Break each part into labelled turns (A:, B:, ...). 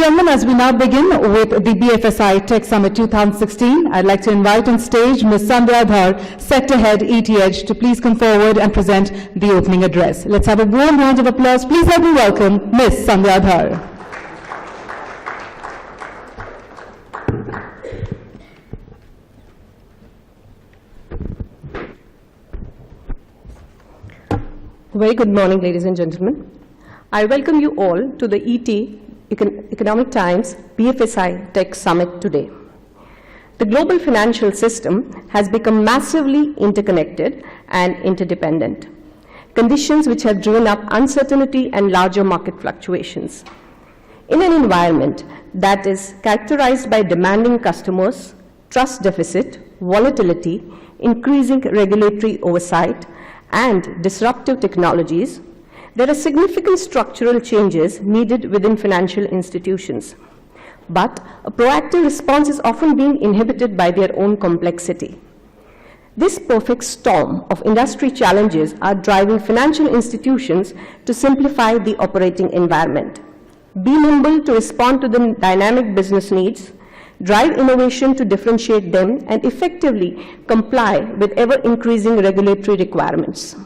A: gentlemen, as we now begin with the BFSI Tech Summit 2016, I'd like to invite on stage Ms. Sandhya Dhar, Sector Head, ETH, to please come forward and present the opening address. Let's have a warm round of applause. Please help me welcome Ms. Sandhya Dhar.
B: Very good morning, ladies and gentlemen. I welcome you all to the ET Economic Times BFSI Tech Summit today. The global financial system has become massively interconnected and interdependent, conditions which have driven up uncertainty and larger market fluctuations. In an environment that is characterized by demanding customers, trust deficit, volatility, increasing regulatory oversight, and disruptive technologies, there are significant structural changes needed within financial institutions. But a proactive response is often being inhibited by their own complexity. This perfect storm of industry challenges are driving financial institutions to simplify the operating environment, be nimble to respond to the dynamic business needs, drive innovation to differentiate them, and effectively comply with ever-increasing regulatory requirements.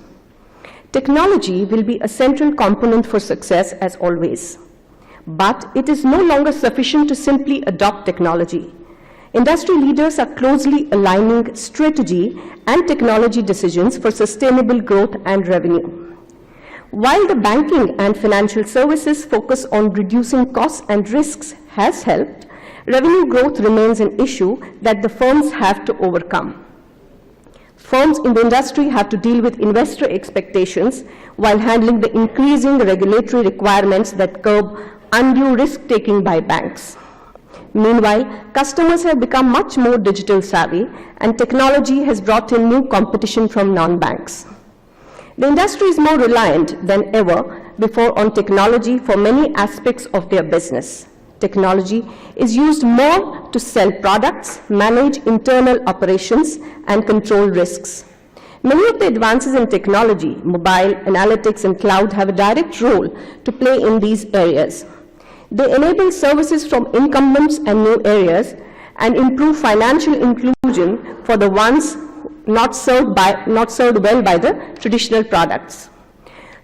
B: Technology will be a central component for success as always, but it is no longer sufficient to simply adopt technology. Industry leaders are closely aligning strategy and technology decisions for sustainable growth and revenue. While the banking and financial services focus on reducing costs and risks has helped, revenue growth remains an issue that the firms have to overcome. Firms in the industry have to deal with investor expectations while handling the increasing regulatory requirements that curb undue risk-taking by banks. Meanwhile, customers have become much more digital savvy, and technology has brought in new competition from non-banks. The industry is more reliant than ever before on technology for many aspects of their business. Technology is used more to sell products, manage internal operations, and control risks. Many of the advances in technology, mobile, analytics, and cloud have a direct role to play in these areas. They enable services from incumbents and new areas and improve financial inclusion for the ones not served well by the traditional products.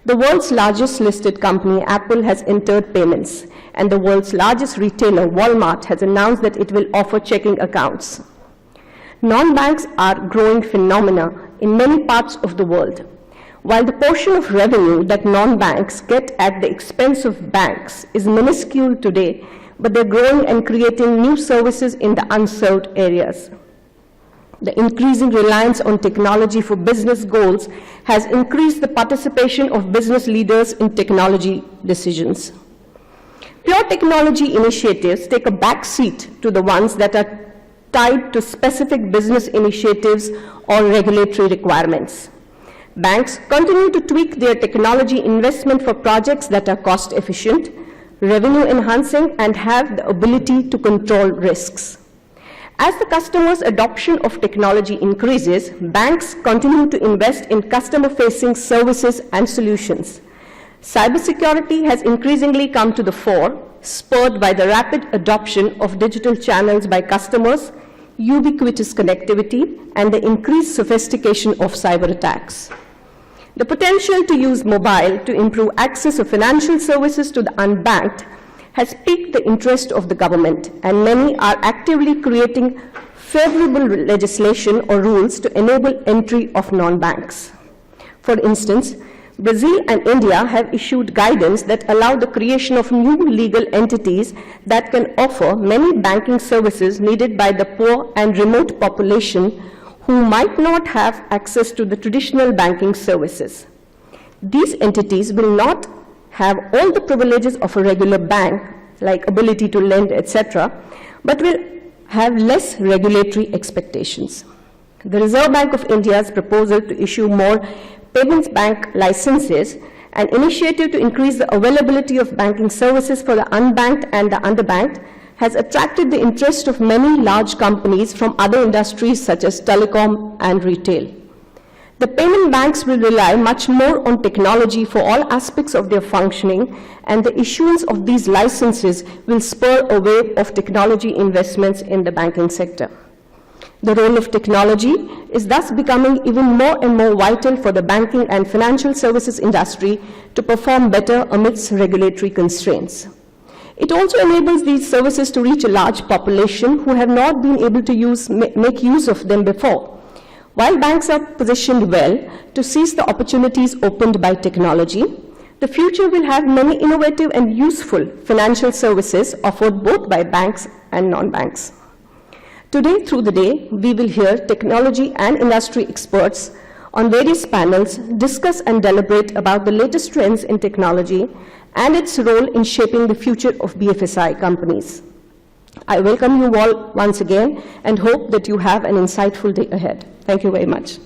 B: The world's largest listed company, Apple, has entered payments, and the world's largest retailer, Walmart, has announced that it will offer checking accounts. Non-banks are growing phenomena in many parts of the world. While the portion of revenue that non-banks get at the expense of banks is minuscule today, but they're growing and creating new services in the unserved areas. The increasing reliance on technology for business goals has increased the participation of business leaders in technology decisions. Pure technology initiatives take a back seat to the ones that are tied to specific business initiatives or regulatory requirements. Banks continue to tweak their technology investment for projects that are cost efficient, revenue enhancing, and have the ability to control risks. As the customer's adoption of technology increases, banks continue to invest in customer-facing services and solutions. Cybersecurity has increasingly come to the fore, spurred by the rapid adoption of digital channels by customers, ubiquitous connectivity, and the increased sophistication of cyber attacks. The potential to use mobile to improve access of financial services to the unbanked has piqued the interest of the government, and many are actively creating favorable legislation or rules to enable entry of non-banks. For instance, Brazil and India have issued guidance that allow the creation of new legal entities that can offer many banking services needed by the poor and remote population who might not have access to the traditional banking services. These entities will not have all the privileges of a regular bank, like ability to lend, etc., but will have less regulatory expectations. The Reserve Bank of India's proposal to issue more payments bank licenses, an initiative to increase the availability of banking services for the unbanked and the underbanked, has attracted the interest of many large companies from other industries such as telecom and retail. The payment banks will rely much more on technology for all aspects of their functioning, and the issuance of these licenses will spur a wave of technology investments in the banking sector. The role of technology is thus becoming even more and more vital for the banking and financial services industry to perform better amidst regulatory constraints. It also enables these services to reach a large population who have not been able to make use of them before. While banks are positioned well to seize the opportunities opened by technology, the future will have many innovative and useful financial services offered both by banks and non-banks. Today, through the day, we will hear technology and industry experts on various panels discuss and deliberate about the latest trends in technology and its role in shaping the future of BFSI companies. I welcome you all once again and hope that you have an insightful day ahead. Thank you very much.